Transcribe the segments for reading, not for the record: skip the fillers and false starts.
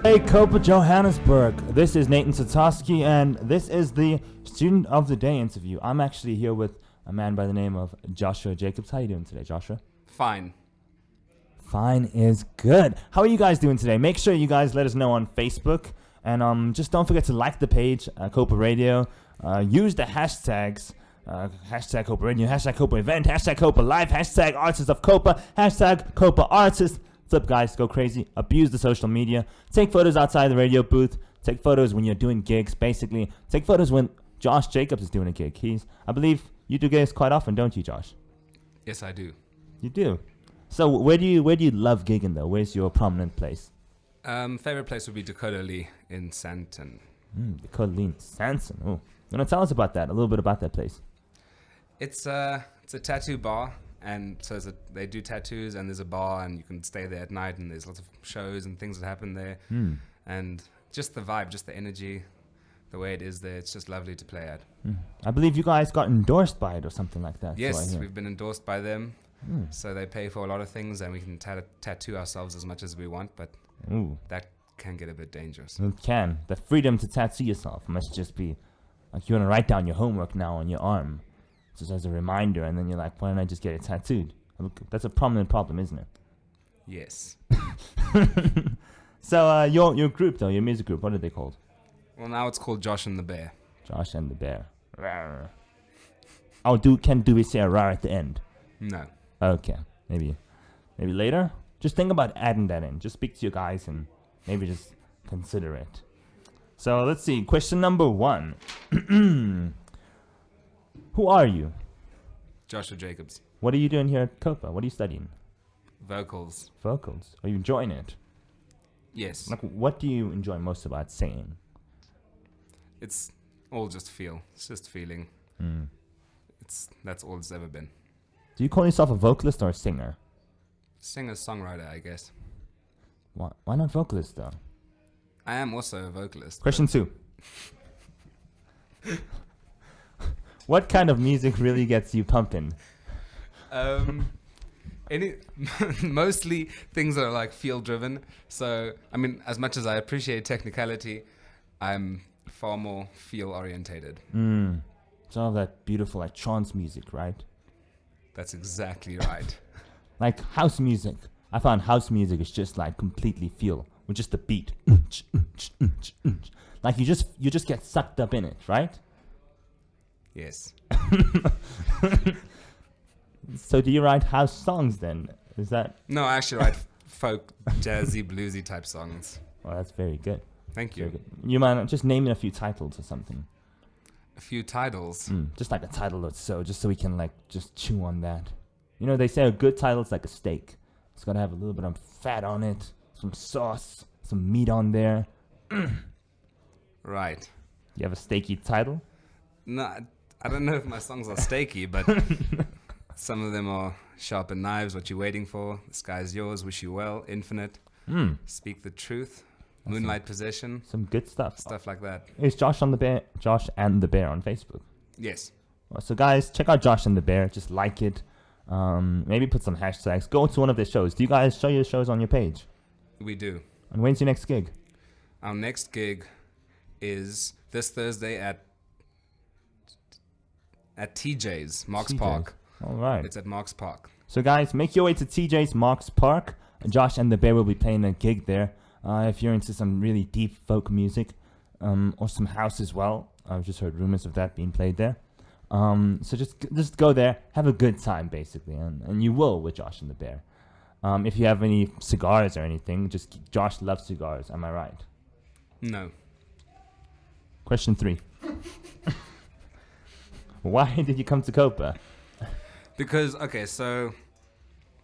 Hey, COPA Johannesburg. This is Nathan Satoski, and this is the Student of the Day interview. I'm actually here with a man by the name of Joshua Jacobs. How are you doing today, Joshua? Fine. Fine is good. How are you guys doing today? Make sure you guys let us know on Facebook, and just don't forget to like the page, COPA Radio. Use the hashtags, hashtag COPA Radio, hashtag COPA Event, hashtag COPA Live, hashtag Artists of COPA, hashtag COPA Artists. What's up, guys? Go crazy. Abuse the social media. Take photos outside the radio booth. Take photos when you're doing gigs. Basically, take photos when Josh Jacobs is doing a gig. I believe you do gigs quite often, don't you, Josh? Yes, I do. You do. So where do you love gigging though? Where's your prominent place? Favorite place would be Dakota Lee in Sandton. Dakota Lee in Sandton. Oh, you wanna tell us about that? A little bit about that place. It's a tattoo bar. And so they do tattoos, and there's a bar, and you can stay there at night, and there's lots of shows and things that happen there. And just the vibe, just the energy, the way it is there, it's just lovely to play at. I believe you guys got endorsed by it or something like that. Yes, we've been endorsed by them. So they pay for a lot of things, and we can tattoo ourselves as much as we want, but that can get a bit dangerous. It can. The freedom to tattoo yourself must just be like you want to write down your homework now on your arm. Just as a reminder, and then you're like, why don't I just get it tattooed? That's a prominent problem, isn't it? Yes. So your group, though, your music group, what are they called? Well, now it's called Josh and the Bear. Josh and the Bear. Rawr. Oh, do we say a rawr at the end? No. Okay, maybe later. Just think about adding that in. Just speak to your guys and maybe just consider it. So let's see. Question number 1. Who are you? Joshua Jacobs. What are you doing here at COPA? What are you studying? Vocals. Vocals. Are you enjoying it? Yes. Like, what do you enjoy most about singing? It's all just feel. It's just feeling. That's all it's ever been. Do you call yourself a vocalist or a singer? Singer, songwriter, I guess. Why not vocalist, though? I am also a vocalist. Question 2. What kind of music really gets you pumping? Mostly things that are like feel driven. So, I mean, as much as I appreciate technicality, I'm far more feel orientated. It's all that beautiful like trance music, right? That's exactly right. Like house music. I found house music is just like completely feel with just the beat. Like you just get sucked up in it, right? Yes. So do you write house songs then? Is that? No, I actually write folk, jazzy, bluesy type songs. Well, that's very good. Thank you. You mind just naming a few titles or something? A few titles? Just like a title or so, just so we can like just chew on that. You know, they say a good title's like a steak. It's got to have a little bit of fat on it, some sauce, some meat on there. Right. You have a steaky title? No, I don't know if my songs are steaky, but some of them are Sharpen Knives, What You Waiting For, The Sky's Yours, Wish You Well, Infinite, Speak the Truth, Moonlight Possession. Some good stuff. Stuff like that. Is Josh and the Bear on Facebook? Yes. Well, so guys, check out Josh and the Bear. Just like it. Maybe put some hashtags. Go to one of their shows. Do you guys show your shows on your page? We do. And when's your next gig? Our next gig is this Thursday at TJ's, Marks Park. All right. It's at Marks Park. So guys, make your way to TJ's Marks Park. Josh and the Bear will be playing a gig there. If you're into some really deep folk music, or some house as well. I've just heard rumors of that being played there. So just go there, have a good time basically, and you will with Josh and the Bear. If you have any cigars or anything, Josh loves cigars. Am I right? No. Question 3. Why did you come to COPA? Because, okay, so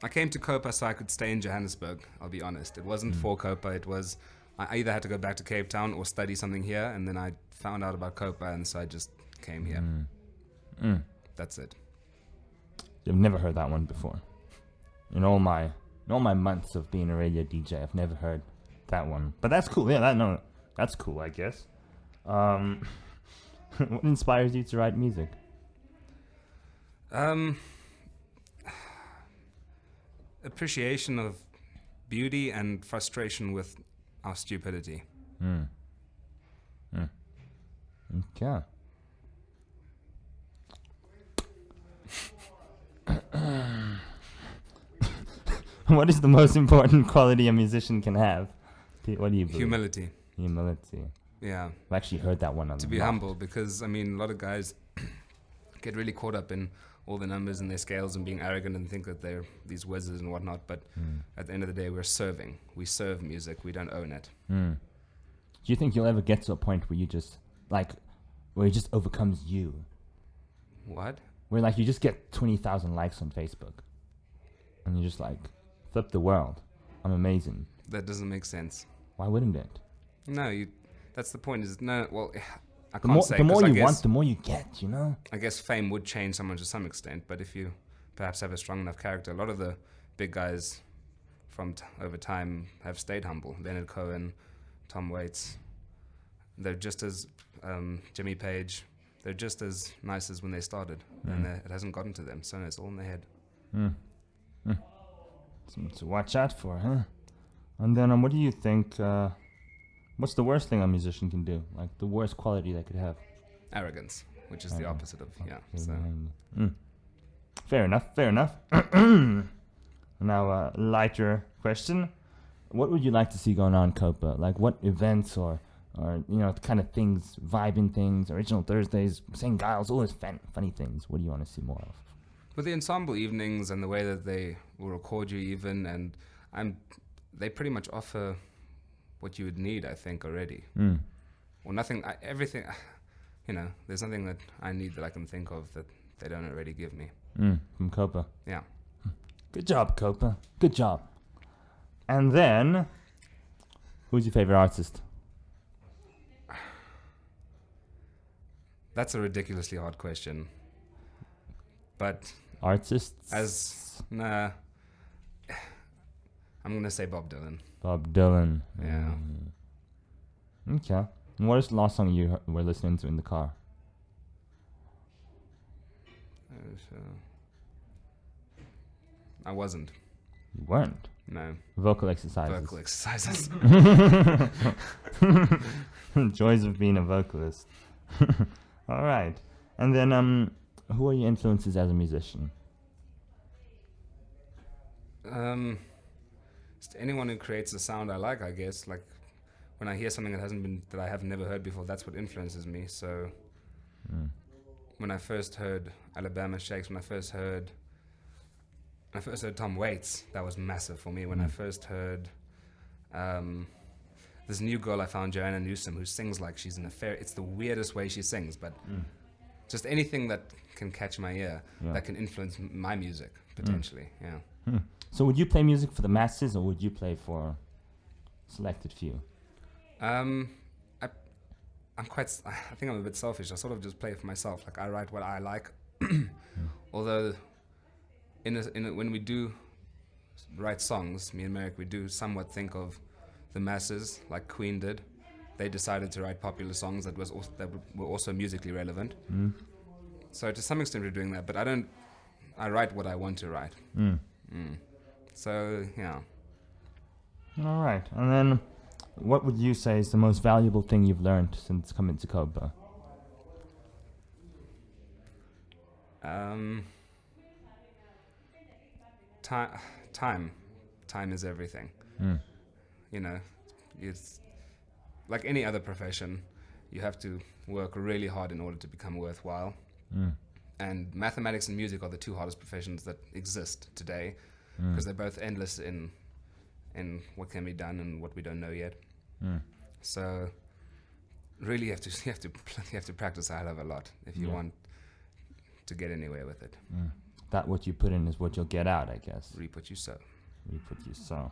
I came to COPA so I could stay in Johannesburg, I'll be honest. It wasn't for COPA, it was, I either had to go back to Cape Town or study something here, and then I found out about COPA, and so I just came here. That's it. I've never heard that one before. In all my months of being a radio DJ, I've never heard that one. But that's cool. Yeah, that's cool, I guess. What inspires you to write music? Appreciation of beauty and frustration with our stupidity. Mm. Mm. Okay. What is the most important quality a musician can have? What do you believe? Humility. Humility. Yeah. I've actually heard that one on To the be lot. humble, because I mean, a lot of guys get really caught up in all the numbers and their scales and being arrogant and think that they're these wizards and whatnot. But at the end of the day, we're serving. We serve music. We don't own it. Mm. Do you think you'll ever get to a point where you just where it just overcomes you? What? Where you just get 20,000 likes on Facebook, and you're just flip the world. I'm amazing. That doesn't make sense. Why wouldn't it? No, that's the point. Is no. Well, I The can't more, say. the 'cause more I you guess, want, the more you get. I guess fame would change someone to some extent, but if you perhaps have a strong enough character, a lot of the big guys from over time have stayed humble. Leonard Cohen, Tom Waits. They're just as Jimmy Page. They're just as nice as when they started, and it hasn't gotten to them. So no, it's all in their head. Something to watch out for, huh? And then, what do you think? What's the worst thing a musician can do? The worst quality they could have? Arrogance, which is the opposite of So Fair enough. Fair enough. Now, a lighter question: what would you like to see going on, COPA? What events or kind of things, vibing things, Original Thursdays, St. Giles, all those funny things. What do you want to see more of? with the ensemble evenings and the way that they will record you even, and they pretty much offer what you would need, I think, already. Or nothing, everything, there's nothing that I need that I can think of that they don't already give me. From COPA. Yeah. Good job, COPA. Good job. And then, who's your favorite artist? That's a ridiculously hard question. But Artists? I'm going to say Bob Dylan. Bob Dylan. Yeah. Okay. And what is the last song you were listening to in the car? I wasn't. You weren't. No. Vocal exercises. Vocal exercises. Joys of being a vocalist. All right. And then, who are your influences as a musician? Just anyone who creates a sound I like, I guess. When I hear something that I have never heard before, that's what influences me. So when I first heard Alabama Shakes, when I first heard Tom Waits, that was massive for me. When I first heard this new girl I found, Joanna Newsom, who sings like she's in a fair. It's the weirdest way she sings, but just anything that can catch my ear, that can influence my music potentially. Yeah. So would you play music for the masses, or would you play for selected few? I think I'm a bit selfish. I sort of just play for myself. I write what I like. Although, when we do write songs, me and Merrick, we do somewhat think of the masses, like Queen did. They decided to write popular songs that were also musically relevant. So to some extent we're doing that, but I write what I want to write. So, yeah. All right. And then, what would you say is the most valuable thing you've learned since coming to COPA? Time. Time is everything. It's like any other profession. You have to work really hard in order to become worthwhile. And mathematics and music are the two hardest professions that exist today, because they're both endless in what can be done and what we don't know yet. So really you have to practice a hell of a lot if you want to get anywhere with it. That what you put in is what you'll get out, I guess. Reap what you sow. Reap what you sow.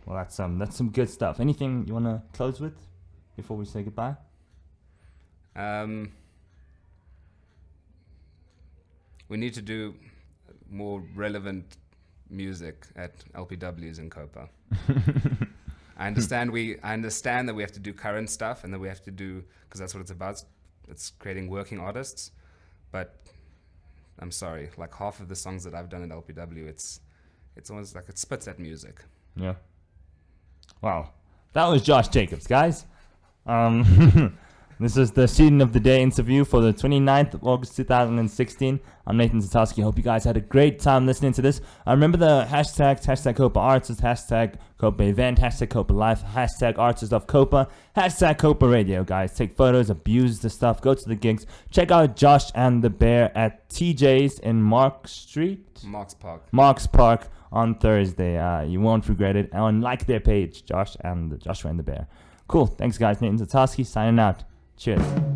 Well, that's some good stuff. Anything you want to close with before we say goodbye? We need to do more relevant music at LPWs in COPA. I understand that we have to do current stuff and that we have to do, because that's what it's about. It's creating working artists. But I'm sorry, half of the songs that I've done at LPW, it's almost like it spits at music. Yeah. Wow. That was Josh Jacobs, guys. This is the Student of the Day interview for the 29th of August 2016. I'm Nathan Zatowski. Hope you guys had a great time listening to this. Remember the hashtags, hashtag COPA Artist, hashtag COPA Event, hashtag COPA Life, hashtag Artist of COPA, hashtag COPA Radio, guys. Take photos, abuse the stuff, go to the gigs. Check out Josh and the Bear at TJ's in Marks Park on Thursday. You won't regret it. And like their page, Joshua and the Bear. Cool. Thanks, guys. Nathan Zatowski signing out. Cheers.